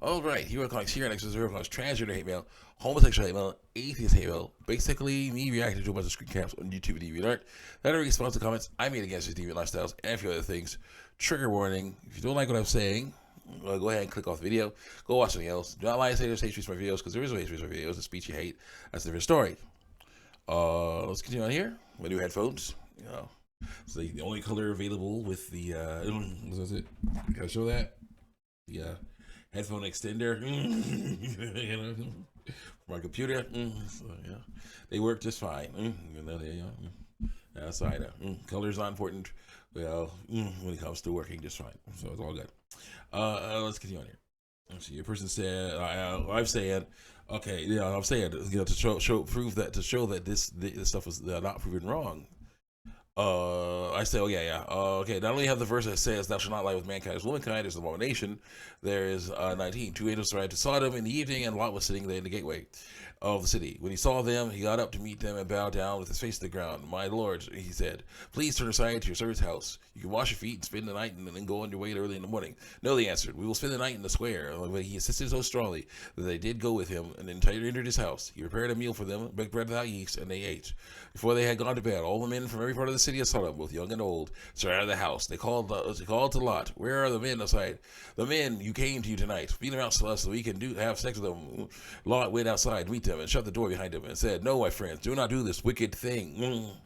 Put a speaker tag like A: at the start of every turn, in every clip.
A: All right, here we're calling here next is we're calling transgender hate mail, homosexual hate mail, atheist hate mail. Basically, me reacting to a bunch of screen caps on YouTube and DeviantArt that are response to comments I made against these deviant lifestyles and a few other things. Trigger warning: if you don't like what I'm saying, go ahead and click off the video. Go watch something else. Do not lie and say there's hate speech for my videos because there is no hate speech for my videos. The speech you hate, that's a different story. Let's continue on here. My new headphones. It's the only color available with the what's it? Can I show that? The headphone extender for my computer. So, yeah, they work just fine. That's I know. Color's not important. Well, when it comes to working just fine, so it's all good. Let's continue on here. Let's see. A person said, I'm saying, okay, I'm saying, to show prove that to show that this stuff is not proven wrong. I say, oh yeah. Okay. Not only have the verse that says, "Thou shalt not lie with mankind as womankind," is an abomination. There is 19. Two angels arrived to Sodom in the evening, and Lot was sitting there in the gateway of the city. When he saw them, he got up to meet them and bowed down with his face to the ground. "My lord," he said, "please turn aside to your servant's house. You can wash your feet and spend the night, and then go on your way early in the morning." "No," they answered, "we will spend the night in the square." But he insisted so strongly that they did go with him, and then entered his house. He prepared a meal for them, baked bread without yeast, and they ate. Before they had gone to bed, all the men from every part of the city of Sodom, both young and old, surrounded the house. They called to Lot, "Where are the men outside? The men you came to tonight. Feed them out to us so we can have sex with them." Lot went outside to meet them and shut the door behind him and said, "No, my friends, do not do this wicked thing."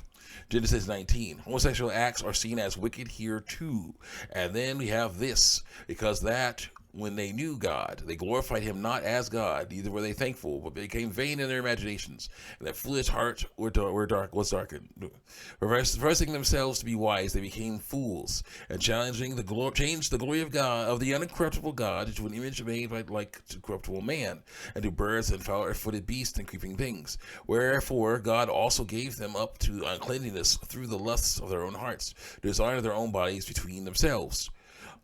A: Genesis 19. Homosexual acts are seen as wicked here too. And then we have this, because that when they knew God, they glorified him not as God, neither were they thankful, but became vain in their imaginations, and their foolish hearts was darkened. Professing themselves to be wise, they became fools, and changed the glory of God, of the uncorruptible God, into an image made like to corruptible man, and to birds and foul-footed beasts and creeping things. Wherefore God also gave them up to uncleanness through the lusts of their own hearts, to dishonor their own bodies between themselves.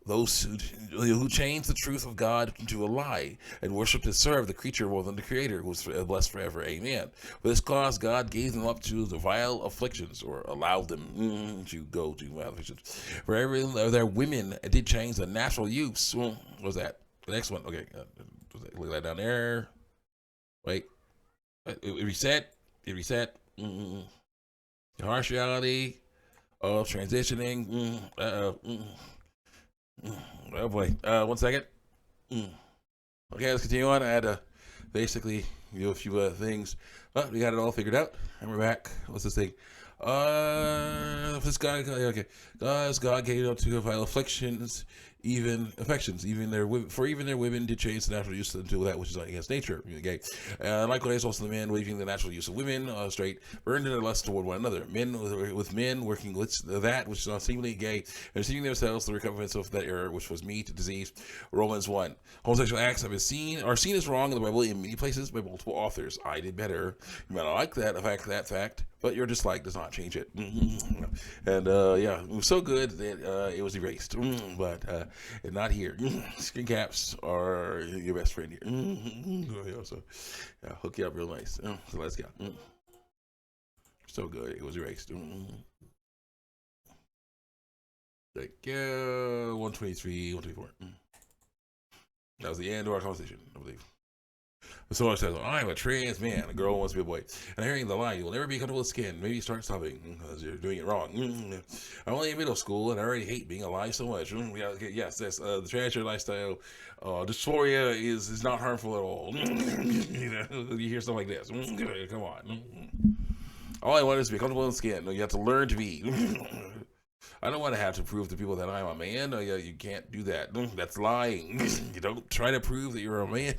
A: Those who change the truth of God into a lie and worship and serve the creature more than the Creator, who is blessed forever. Amen. For this cause, God gave them up to the vile afflictions, or allowed them to go to vile afflictions. For every their women did change the natural use. What was that? The next one. Okay. Look at that down there. Wait. It reset. It reset. The harsh reality of transitioning. Oh boy. 1 second. Okay, let's continue on. I had to basically do a few things. But we got it all figured out. And we're back. What's this thing? This God, okay. God gave up to vile afflictions, even affections, even their women did change the natural use to that which is against nature. Okay. Likewise, also the men leaving the natural use of women straight, burned in their lust toward one another. Men with men working with that which is not seemingly gay, and receiving themselves the recompense of that error, which was meat, disease. Romans 1. Homosexual acts are seen as wrong in the Bible in many places by multiple authors. I did better. You might not like that fact, but your dislike does not change it. And yeah, it was so good that it was erased. But not here. Screen caps are your best friend here. So yeah, hook you up real nice. So let's go. So good, it was erased. Like 123, 124. That was the end of our conversation, I believe. Someone says, "I'm a trans man. A girl wants to be a boy." And hearing the line, "You'll never be comfortable with skin. Maybe start stopping because you're doing it wrong." I'm only in middle school and I already hate being alive so much. Yes, that's the transgender lifestyle. Dysphoria is not harmful at all. You hear stuff like this. Come on. All I want is to be comfortable in skin. You have to learn to be. I don't want to have to prove to people that I'm a man. You can't do that. That's lying. You don't try to prove that you're a man.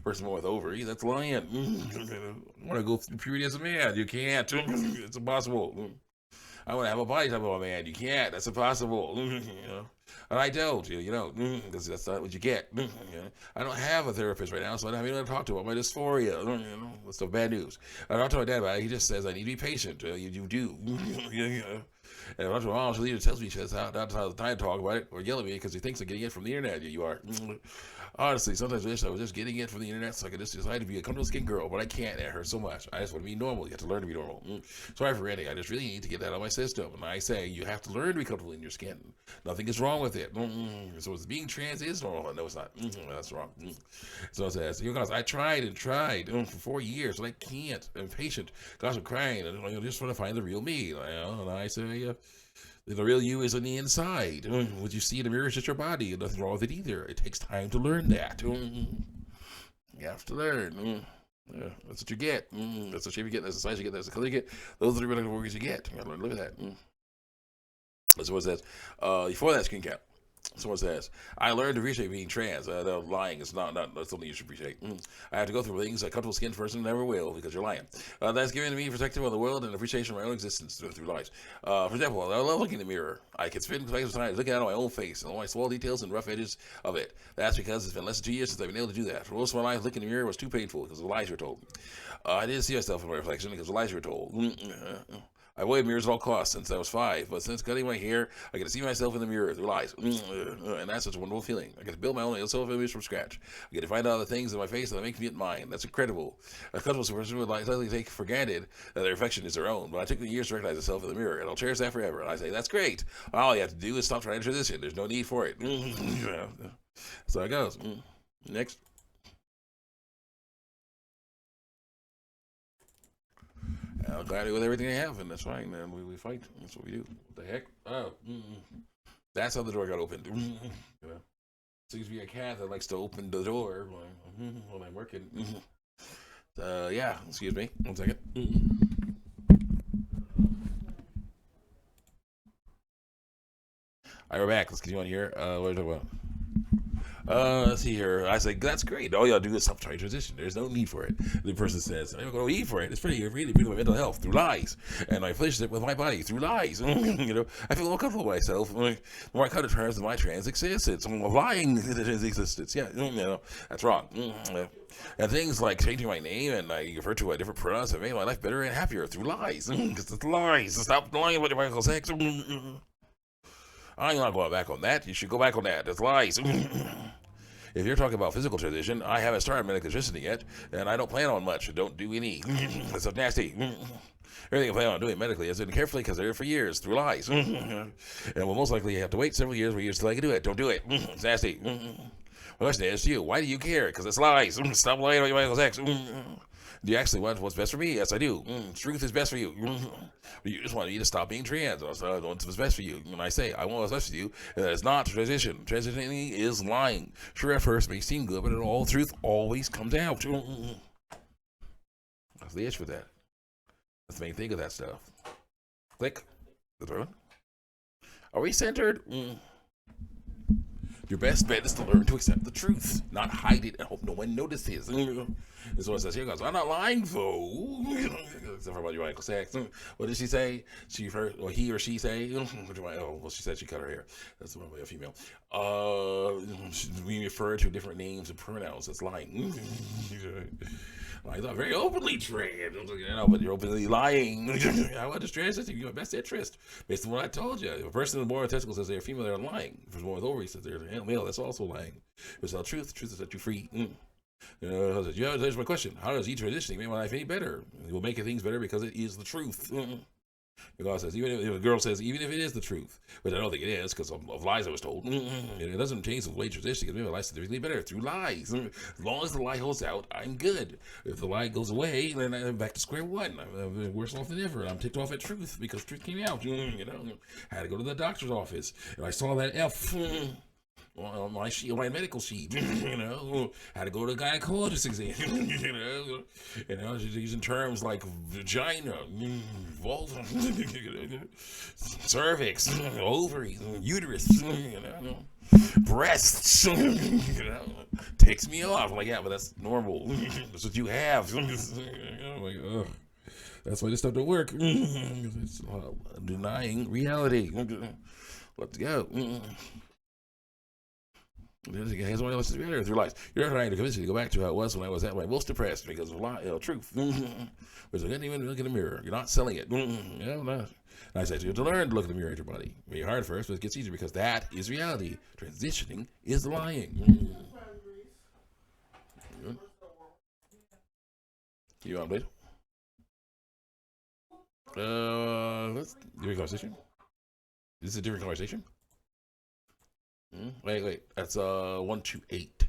A: Person with ovaries, that's lying. I want to go through puberty as a man. You can't. It's impossible. I want to have a body type of a man. You can't. That's impossible. And I don't. Because that's not what you get. I don't have a therapist right now, so I don't have anyone to talk to about my dysphoria. That's the bad news. I talked to my dad about it. He just says I need to be patient. You do. And a bunch of moms leader tells me she has not the time to talk about it or yell at me because he thinks I'm getting it from the internet. You are. Honestly, sometimes I wish I was just getting it from the internet so I could just decide to be a comfortable skin girl, but I can't. It hurts so much. I just want to be normal. You have to learn to be normal. Sorry for ranting. I just really need to get that out of my system. And I say you have to learn to be comfortable in your skin. Nothing is wrong with it. So it's being trans is normal. No, it's not. That's wrong. So it says, you guys, I tried and tried for 4 years, and I can't. I'm patient. Gosh, I'm crying. And I just want to find the real me. And I say, the real you is on the inside. What you see in the mirror is just your body, and nothing wrong with it either. It takes time to learn that. You have to learn. Yeah, that's what you get. That's the shape you get. That's the size you get. That's the color you get. Those are the real words you get. You gotta learn to live with that. That's what it says. Before that screen cap. Someone says, I learned to appreciate being trans. Lying is not that's something you should appreciate. I have to go through things a comfortable skinned person never will because you're lying. That's given me perspective on the world and appreciation of my own existence through lies. For example, I love looking in the mirror. I can spend time looking at my own face and all my small details and rough edges of it. That's because it's been less than 2 years since I've been able to do that. For most of my life, looking in the mirror was too painful because of the lies were told. I didn't see myself in my reflection because the lies were told. I avoid mirrors at all costs since I was 5, but since cutting my hair, I get to see myself in the mirror through lies, and that's such a wonderful feeling. I get to build my own self-image from scratch. I get to find out the things in my face that make me mine. That's incredible. A comfortable person would likely take for granted that their reflection is their own, but I took the years to recognize myself in the mirror, and I'll cherish that forever. And I say, that's great. All you have to do is stop trying to transition. There's no need for it. That's how it goes. Next. I'm glad with everything I have, and that's fine. And we fight. That's what we do. What the heck? Oh, that's how the door got opened. You know, seems to be a cat that likes to open the door when I'm working. Yeah. Excuse me. 1 second. All right, we're back. Let's continue on here. What are we talking about? Let's see here. I say, that's great. All you gotta do is stop trying to transition. There's no need for it. The person says, I'm gonna need for it. It's pretty really good for my mental health through lies. And I finish it with my body through lies. I feel more comfortable with myself. The more I come to terms with my trans existence. I'm lying to the trans existence. Yeah, that's wrong. And things like changing my name and I refer to a different pronouns have made my life better and happier through lies. Because it's lies. Stop lying about your medical sex. I'm not going back on that. You should go back on that. It's lies. If you're talking about physical transition, I haven't started medical transitioning yet, and I don't plan on much. Don't do any. It's so nasty. Everything I plan on doing medically is done carefully because they're for years through lies. And we'll most likely have to wait several years till I can do it. Don't do it. It's nasty. My question is to you, why do you care? Because it's lies. Stop lying about your medical sex. Do you actually want what's best for me? Yes, I do. Truth is best for you. But you just want me to stop being trans. I want what's best for you. And I say, I want what's best for you. And that is not transition. Transitioning is lying. Sure, at first it may seem good, but all truth always comes out. That's the issue with that. That's the main thing of that stuff. Click. The third one. Are we centered? Your best bet is to learn to accept the truth, not hide it and hope no one notices. This is what it says here, guys. I'm not lying, though. Except for about your ankle sex. What did she say? Or he or she say? Well, she said she cut her hair. That's one way a female. We refer to different names and pronouns. That's lying. I thought very openly trans, but you're openly lying. I want to transition. You have best interest based on what I told you. If a person with born with testicles says they're female, they're lying. If it's born with ovaries says they're male, that's also lying. If it's not truth, truth will set you free. There's my question. How does transitioning make my life any better? It will make things better because it is the truth. The God says, even if a girl says, even if it is the truth, which I don't think it is because of lies I was told, it doesn't change the way transitioning. It makes my life significantly better through lies. As long as the lie holds out, I'm good. If the lie goes away, then I'm back to square one. I'm worse off than ever. I'm ticked off at truth because truth came out. I had to go to the doctor's office and I saw that F. On my medical sheet, had to go to a gynecologist exam, just using terms like vagina, vulva, cervix, ovaries, uterus, breasts, takes me off. I'm like, yeah, but that's normal. That's what you have. That's why this stuff don't work. It's denying reality. Let's go. Has one else to be there through life. You're trying to convince me to go back to how it was when I was at my most depressed because of truth. Because I didn't even look in the mirror. You're not selling it. Yeah, I'm not. And I said, you have to learn to look in the mirror at your body. It may be hard first, but it gets easier because that is reality. Transitioning is lying. You on, please? That's a different conversation. Is this a different conversation? Wait. That's 128.